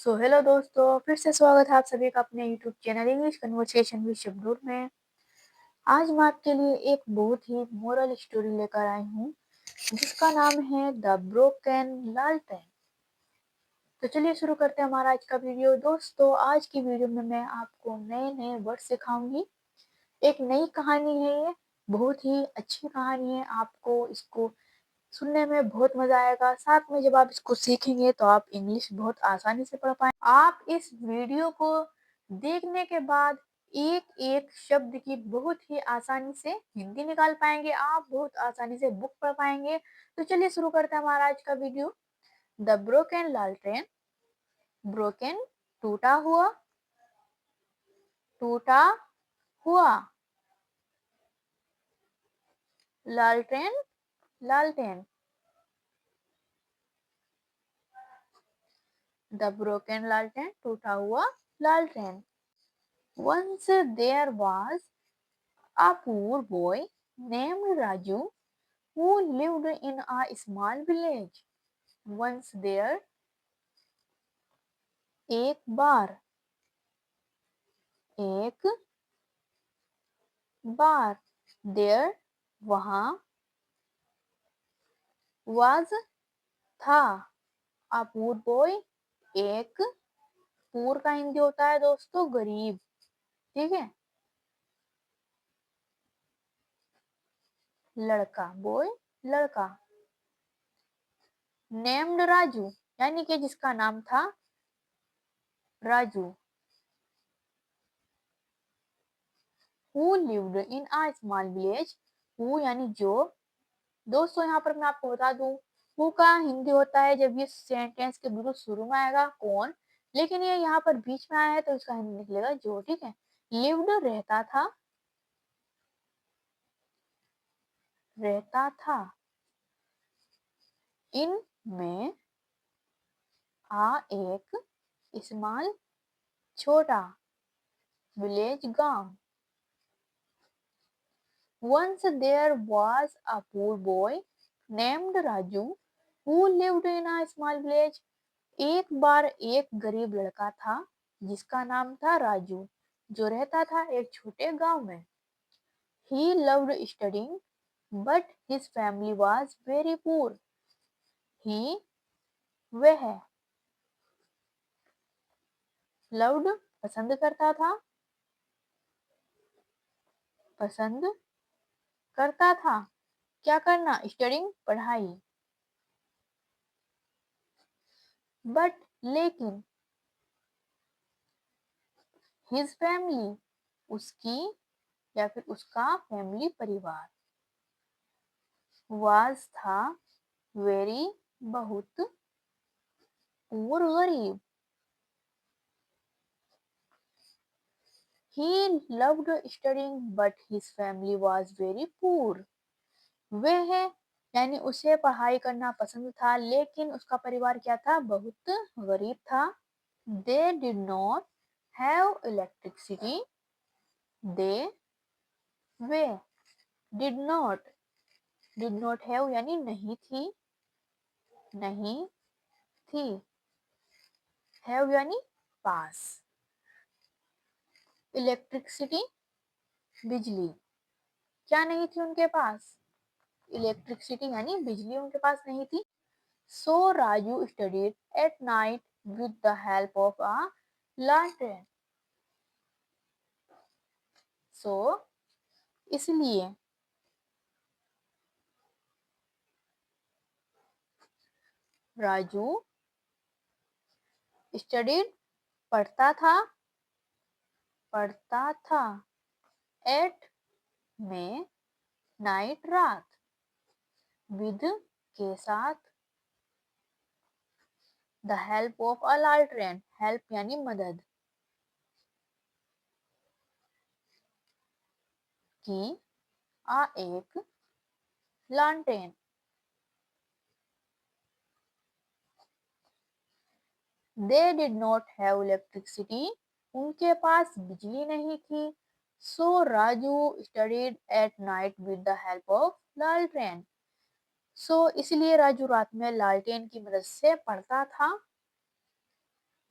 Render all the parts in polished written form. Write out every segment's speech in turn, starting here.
Hello दोस्तों, फिर से स्वागत है आप सभी का अपने YouTube channel English conversation with Shabnoor में। आज मैं आपके लिए एक बहुत ही मोरल स्टोरी लेकर आई हूँ जिसका नाम है द ब्रोकन लालटेन। तो चलिए शुरू करते हैं हमारा आज का वीडियो। दोस्तों, आज की वीडियो में मैं आपको नए नए वर्ड सिखाऊंगी। एक नई कहानी है, ये बहुत ही अच्छी कहानी है। आपको इसको सुनने में बहुत मजा आएगा। साथ में जब आप इसको सीखेंगे तो आप इंग्लिश बहुत आसानी से पढ़ पाएंगे। आप इस वीडियो को देखने के बाद एक एक शब्द की बहुत ही आसानी से हिंदी निकाल पाएंगे। आप बहुत आसानी से बुक पढ़ पाएंगे। तो चलिए शुरू करते हैं हमारा आज का वीडियो। द ब्रोकन लालटेन। ब्रोकन टूटा हुआ, टूटा हुआ। लालटेन, लालटेन। द ब्रोकन लालटेन, टूटा हुआ लालटेन। Once there was a poor boy named Raju who lived in a small village. Once there, एक बार, एक बार। There, वहाँ। Was, था। A poor boy, एक। poor का हिंदी होता है दोस्तों गरीब, ठीक है। लड़का, boy, लड़का। Named राजू, यानी कि जिसका नाम था Raju. Who lived in a small village. Who यानी जो। दोस्तों, यहाँ पर मैं आपको बता दूं, हु का हिंदी होता है जब ये सेंटेंस के बिल्कुल शुरू में आएगा कौन, लेकिन ये यहाँ पर बीच में आया है तो इसका हिंदी निकलेगा जो, ठीक है। लिव्ड रहता था, रहता था। इन में, आ एक, स्मॉल छोटा, विलेज गांव। Once there was a poor boy named Raju who lived in a small village. एक बार एक गरीब लड़का था जिसका नाम था राजू, जो रहता था एक छोटे गांव में। He loved studying, but his family was very poor. He, वह। loved, पसंद करता था, पसंद करता था। क्या करना? स्टडिंग, पढ़ाई। बट, लेकिन। हिज फैमिली, उसकी या फिर उसका फैमिली, परिवार। वाज, था। वेरी, बहुत। पुअर, गरीब। He loved studying, but his family was very poor. वह, यानी उसे पढ़ाई करना पसंद था लेकिन उसका परिवार क्या था? बहुत गरीब था। They did not have electricity. They, way. did not, did not have यानी नहीं थी, नहीं थी। have यानी पास। इलेक्ट्रिसिटी, बिजली। क्या नहीं थी उनके पास? इलेक्ट्रिसिटी यानी बिजली उनके पास नहीं थी। So Raju studied at night with the help of a lantern. So, इसलिए राजू studied, पढ़ता था, पढ़ता था। at, में, night, रात। with, के साथ। the help of a lantern, help यानी मदद की, आ एक, lantern। They did not have electricity. उनके पास बिजली नहीं थी। So Raju studied at night with the help of lantern. So इसलिए राजू रात में लालटेन की मदद से पढ़ता था।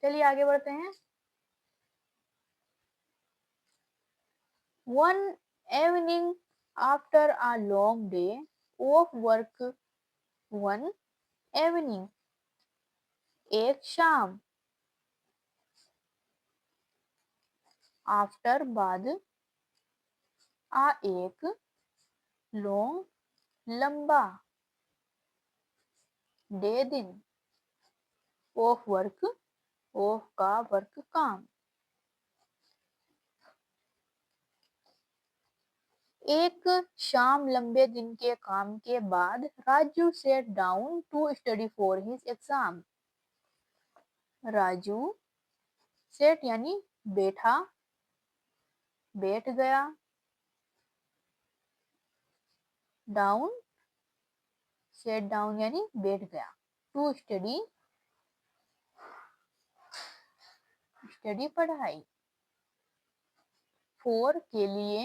चलिए आगे बढ़ते हैं। One evening after a long day of work, one evening, एक शाम, आफ्टर बाद, आ एक, लॉन्ग लंबा, डे दिन, ऑफ वर्क, ऑफ का वर्क काम, एक शाम लंबे दिन के काम के बाद Raju sat down to study for his exam. Raju sat यानी बैठा, बैठ गया, डाउन, सेट डाउन यानी बैठ गया, टू स्टडी, स्टडी पढ़ाई, फॉर के लिए,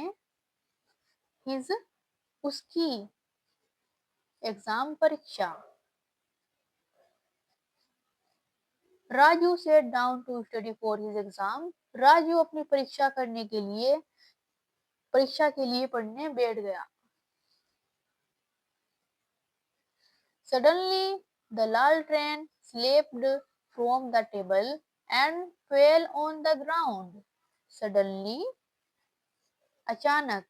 हिज उसकी, एग्जाम परीक्षा। Raju sat down to study for his exam. Raju अपनी परीक्षा करने के लिए, परीक्षा के लिए पढ़ने बैठ गया। Suddenly, the lantern slipped from the table and fell on the ground. Suddenly, अचानक,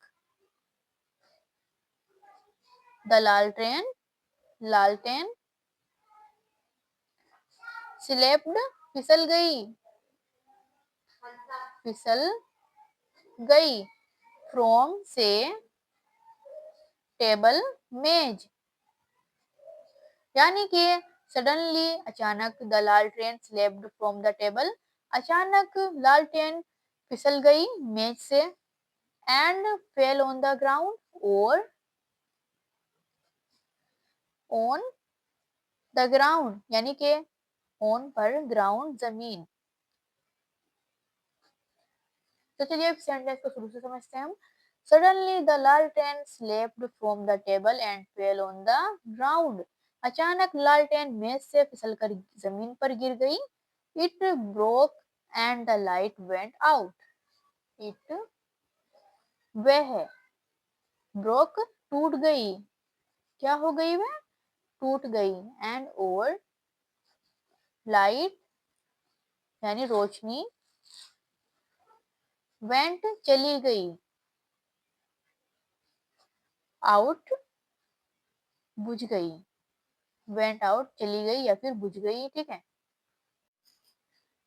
the lantern, लालटेन, slipped, फिसल गई, फिसल गई, from से, टेबल मेज, यानी कि सडनली अचानक, द लालटेन स्लेप्ड फ्रॉम द टेबल, अचानक लालटेन फिसल गई मेज से, and fell on the ground, और ऑन द ग्राउंड यानी कि ऑन पर, ग्राउंड जमीन। तो चलिए सेंटेंस को शुरू से समझते हैं हम। सडनली द लालटेन slipped from the table and fell on the ground. अचानक लालटेन मेज से फिसलकर जमीन पर गिर गई। It broke and the light went out. It, वह, ब्रोक, टूट गई, क्या हो गई वह, टूट गई, एंड और, लाइट यानी रोशनी, वेंट चली गई, आउट बुझ गई, वेंट आउट चली गई या फिर बुझ गई, ठीक है।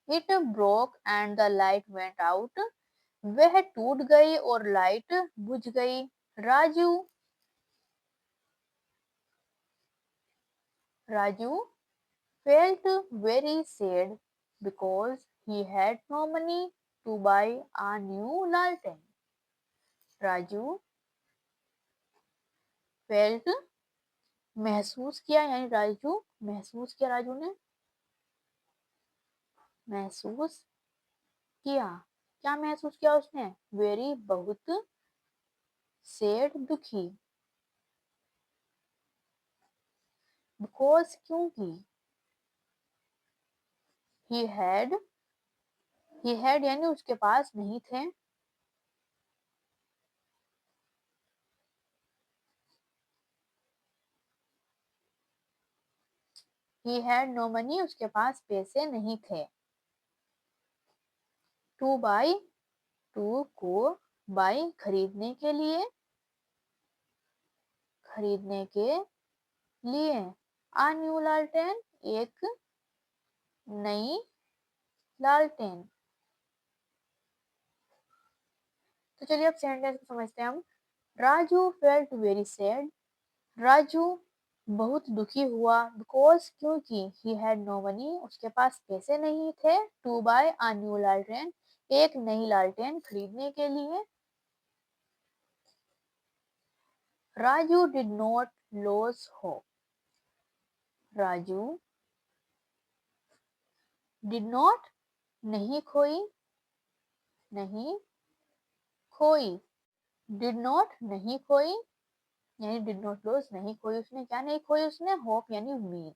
It broke and the light went out. वह टूट गई और लाइट बुझ गई। Raju, Raju felt very sad because he had no money to buy a new lantern. Raju felt, महसूस किया, यानी राजू महसूस किया, राजू ने महसूस किया, क्या महसूस किया उसने, वेरी बहुत, सैड दुखी, बिकॉज क्योंकि, he had यानी उसके पास नहीं थे, he had no money उसके पास पैसे नहीं थे, to buy, to को, buy खरीदने के लिए, खरीदने के लिए, आ न्यू लालटेन एक नई लालटेन। तो चलिए अब सेंटेंस को समझते हैं हम। Raju felt very sad. Raju बहुत दुखी हुआ, बिकॉज क्योंकि, ही हैड नो मनी उसके पास पैसे नहीं थे, टू बाय अ न्यू लालटेन एक नई लालटेन खरीदने के लिए। Raju did not loss hope. Raju did not नहीं खोई, नहीं खोई, डिड नॉट नहीं खोई यानी डिड नॉट लॉस नहीं खोई उसने, क्या नहीं खोई उसने, होप यानी उम्मीद।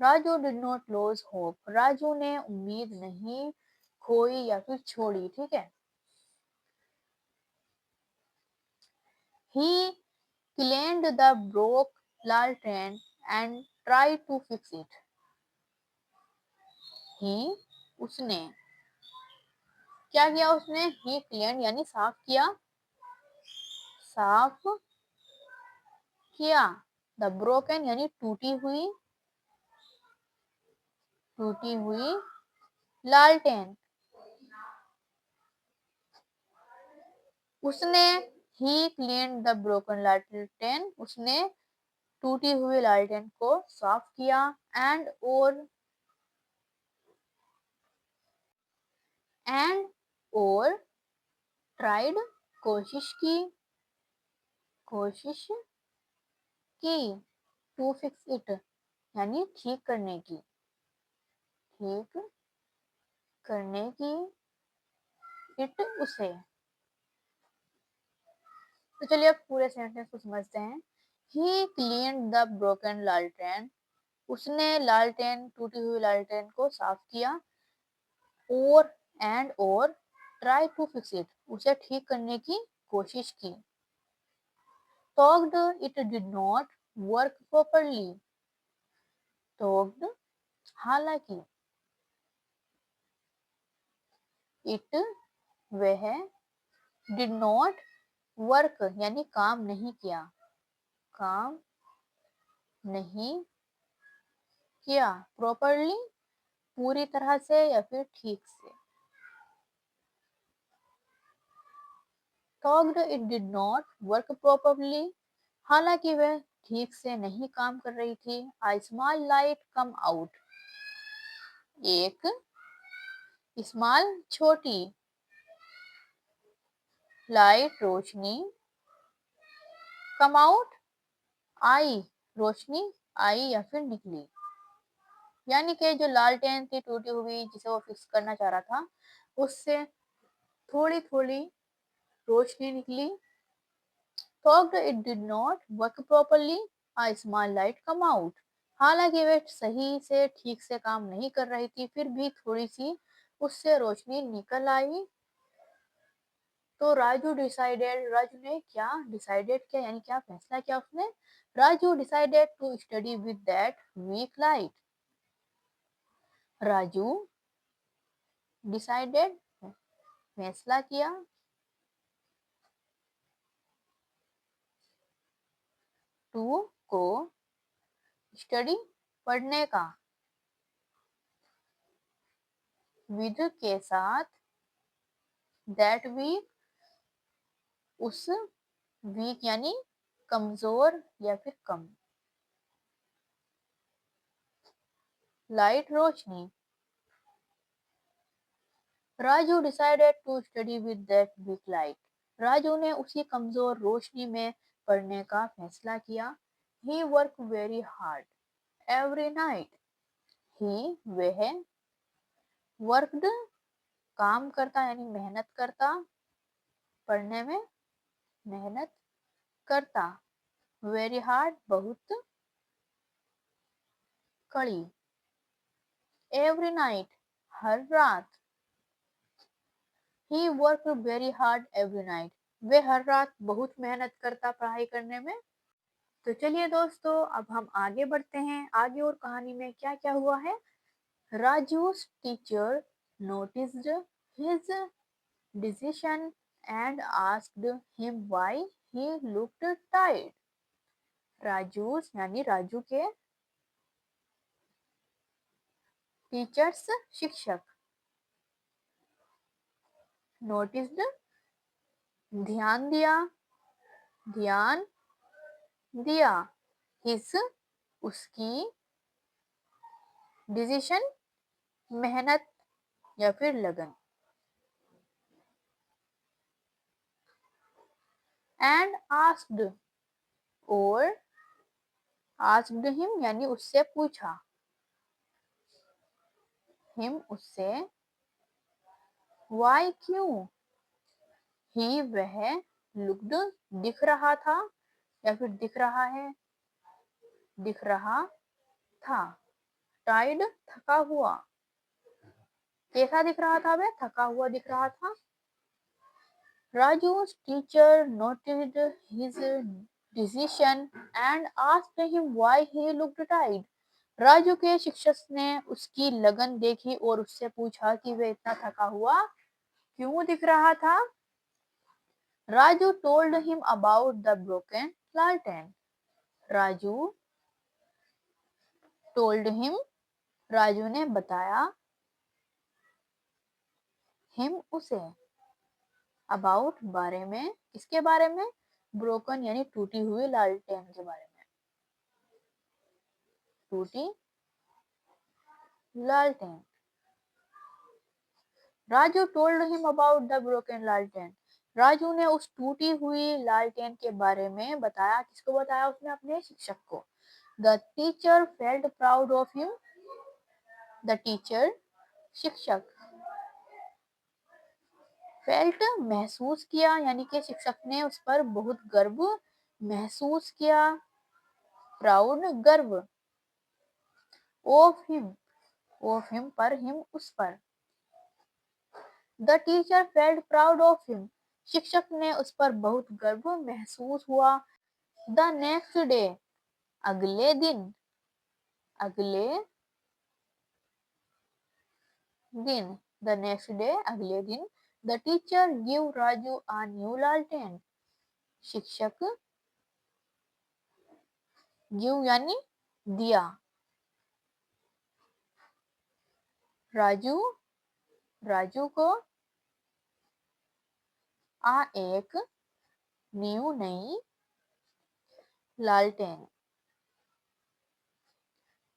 Raju did not lose hope, Raju ने उम्मीद नहीं खोई या फिर छोड़ी, ठीक है। ही cleaned the broke lantern and tried to fix it. ही उसने क्या किया, उसने ही cleaned यानी साफ किया, साफ किया, द ब्रोकन यानी टूटी हुई लालटेन, उसने ही क्लीन द ब्रोकन लालटेन, उसने टूटी हुई लालटेन को साफ किया, एंड और ट्राइड कोशिश की टू फिक्स इट यानी ठीक करने की इट उसे। तो चलिए अब पूरे सेंटेंस को समझते हैं। ही क्लीन द ब्रोकन लालटेन, उसने टूटी हुई लालटेन को साफ किया, और ट्राई टू फिक्स इट, उसे ठीक करने की कोशिश की। Talked it did not work properly, talked हालांकि, इट वह, डिड नॉट वर्क यानी काम नहीं किया प्रॉपरली पूरी तरह से या फिर ठीक से। Talked it did not work properly, हालांकि वह ठीक से नहीं काम कर रही थी। A small light come out, एक स्मॉल छोटी, लाइट रोशनी, कम आउट आई रोशनी आई या फिर निकली, यानी कि जो लालटेन थी टूटी हुई जिसे वो फिक्स करना चाह रहा था, उससे थोड़ी थोड़ी रोशनी निकली। Talked it did not work properly, a small light come out, हालांकि वह सही से ठीक से काम नहीं कर रही थी, फिर भी थोड़ी सी उससे रोशनी निकल आई। तो राजू ने क्या डिसाइडेड किया यानी क्या फैसला किया उसने। Raju decided to study with that weak light, Raju decided फैसला किया, टू को स्टडी पढ़ने का, विद के साथ, दैट वीक उस वीक यानी कमजोर या फिर कम, लाइट रोशनी। Raju decided to study with that weak light, Raju ने उसी कमजोर रोशनी में पढ़ने का फैसला किया। He work very hard every night, he वह, वर्कड काम करता यानी मेहनत करता, पढ़ने में मेहनत करता, वेरी हार्ड बहुत कड़ी, एवरी नाइट हर रात, he work very hard every night, वे हर रात बहुत मेहनत करता पढ़ाई करने में। तो चलिए दोस्तों अब हम आगे बढ़ते हैं, आगे और कहानी में क्या क्या हुआ है। राजू's teacher noticed his decision and asked him why he looked tired. राजू's यानी राजू के टीचर्स शिक्षक, noticed ध्यान दिया, his उसकी, डिसीजन मेहनत या फिर लगन, एंड आस्क्ड और आस्क्ड हिम यानी उससे पूछा, हिम उससे, वाई क्यों, ही वह, लुक्ड दिख रहा था या फिर दिख रहा है, दिख रहा था, टाइड थका हुआ। कैसा दिख रहा था वह? थका हुआ दिख रहा था। Raju's teacher noted his decision and asked him why he looked tired. Raju के शिक्षक ने उसकी लगन देखी और उससे पूछा कि वह इतना थका हुआ क्यों दिख रहा था। Raju told him about the broken lantern. Raju told him, Raju ने बताया him उसे, about बारे में, किसके बारे में? ब्रोकन यानी टूटी हुई लालटेन के बारे में। टूटी लालटेन। Raju told him about the broken लालटेन। राजू ने उस टूटी हुई लालटेन के बारे में बताया। किसको बताया उसने? अपने शिक्षक को। The teacher felt proud of him. The teacher शिक्षक, felt महसूस किया, यानी कि शिक्षक ने उस पर बहुत गर्व महसूस किया। प्राउड गर्व। of him पर, him उस पर। The teacher felt proud of him. शिक्षक ने उस पर बहुत गर्व महसूस हुआ। The next day अगले दिन, अगले दिन, the next day अगले दिन, the teacher gave Raju a new lantern. शिक्षक give यानी दिया। राजू को आ एक न्यू नई लालटेन।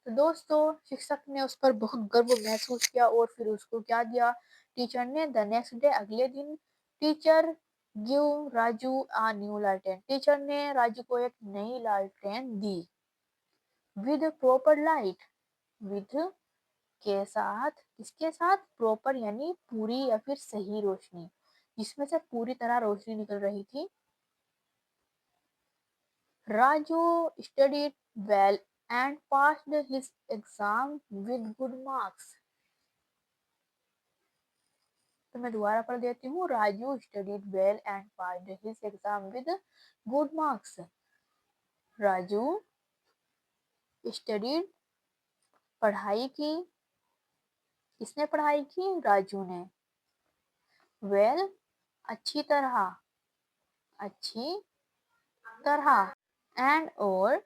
तो दोस्तों शिक्षक ने उस पर बहुत गर्व महसूस किया और फिर उसको क्या दिया टीचर ने? द नेक्स्ट डे अगले दिन, टीचर गिव राजू आ न्यू लालटेन। टीचर ने राजू को एक नई लालटेन दी। विद प्रॉपर लाइट, विद के साथ, किसके साथ? प्रॉपर यानी पूरी या फिर सही रोशनी, जिसमें से पूरी तरह रोशनी निकल रही थी। Raju studied well and passed his exam with good marks. तो मैं दोबारा पढ़ देती हूँ। Raju studied well and passed his exam with good marks. Raju studied पढ़ाई की, किसने पढ़ाई की? राजू ने। well अच्छी तरह, अच्छी तरह, and और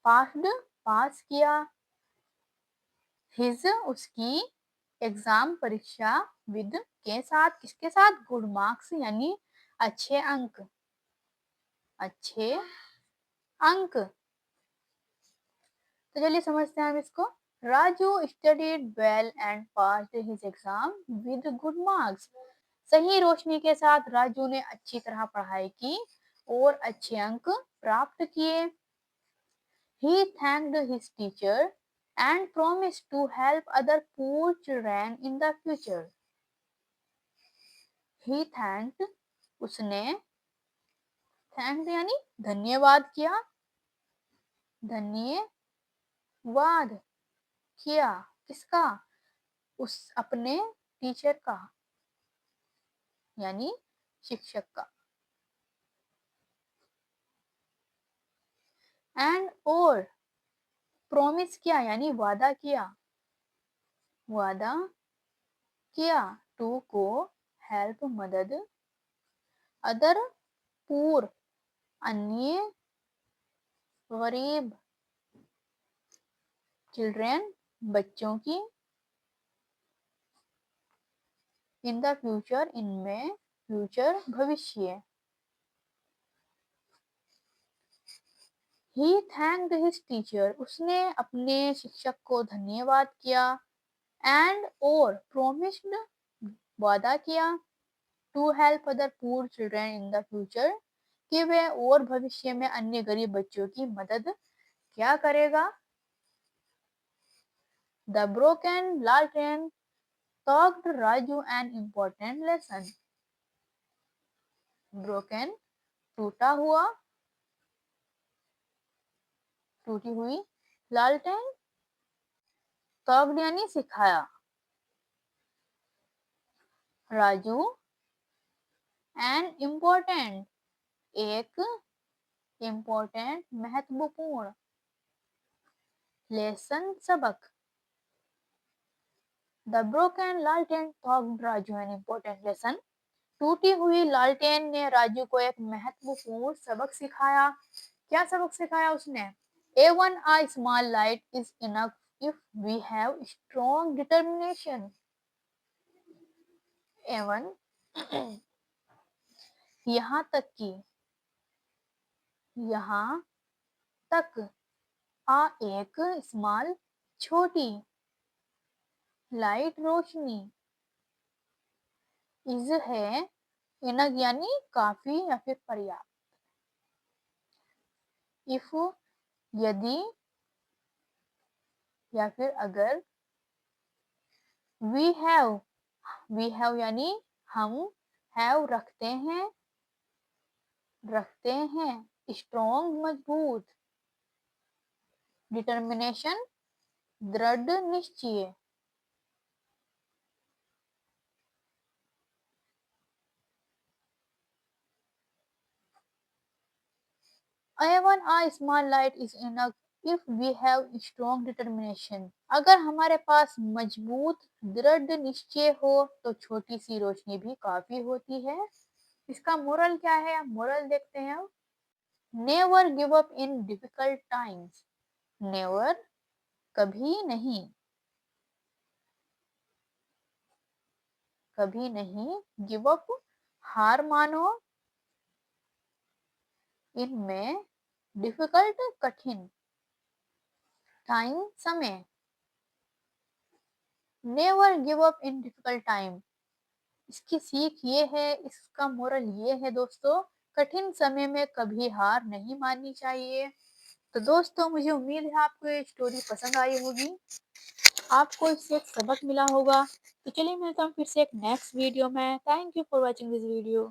passed पास किया, his उसकी, एग्जाम परीक्षा, विद के साथ, किसके साथ? गुड मार्क्स यानी अच्छे अंक, अच्छे अंक। तो चलिए समझते हैं हम इसको। Raju studied well and passed his exam with good marks. सही रोशनी के साथ राजू ने अच्छी तरह पढ़ाई की और अच्छे अंक प्राप्त किए। He thanked his teacher and promised to help other poor children in the future. He thanked, उसने, thanked यानी धन्यवाद किया, धन्यवाद किया, किसका? उस अपने टीचर का, यानी शिक्षक का। एंड और प्रॉमिस किया यानी वादा किया, वादा किया। टू को हेल्प मदद, अदर पूर अन्य, गरीब, चिल्ड्रेन बच्चों की, इन द फ्यूचर इनमें, फ्यूचर भविष्य। He thanked his teacher, उसने अपने शिक्षक को धन्यवाद किया। and और promised वादा किया। to help other poor children in the future, कि वह और भविष्य में अन्य गरीब बच्चों की मदद क्या करेगा। The broken lantern taught Raju an important lesson. Broken टूटा हुआ, टूटी हुई लालटेन टॉक्ड यानी सिखाया। राजू एन इम्पोर्टेंट, एक इम्पोर्टेंट महत्वपूर्ण। लेसन सबक। द ब्रोकन लालटेन talked Raju an important lesson. टूटी हुई लालटेन ने राजू को एक महत्वपूर्ण सबक सिखाया। क्या सबक सिखाया उसने? Even a small light is enough if we have strong determination. Even यहाँ तक कि, यहाँ तक, आ एक स्मॉल छोटी, लाइट रोशनी, इज है, इनफ यानी काफी या फिर पर्याप्त। इफ यदि या फिर अगर। वी हैव यानी हम, हैव रखते हैं, स्ट्रॉन्ग मजबूत, डिटर्मिनेशन दृढ़ निश्चय। Even a small light is enough if we have strong determination. अगर हमारे पास मजबूत दृढ़ निश्चय हो तो छोटी सी रोशनी भी काफी होती है। इसका मोरल क्या है? मोरल देखते हैं। Never give up in difficult times. Never कभी नहीं, कभी नहीं, गिव अप हार मानो, इनमें, डिफिकल्ट कठिन, टाइम समय, never give up in difficult time. इसकी सीख ये है, इसका मोरल ये है दोस्तों, कठिन समय में कभी हार नहीं माननी चाहिए। तो दोस्तों मुझे उम्मीद है आपको ये स्टोरी पसंद आई होगी, आपको इससे एक सबक मिला होगा। तो चलिए मिलता हूँ फिर से एक नेक्स्ट वीडियो में। Thank you for watching this video.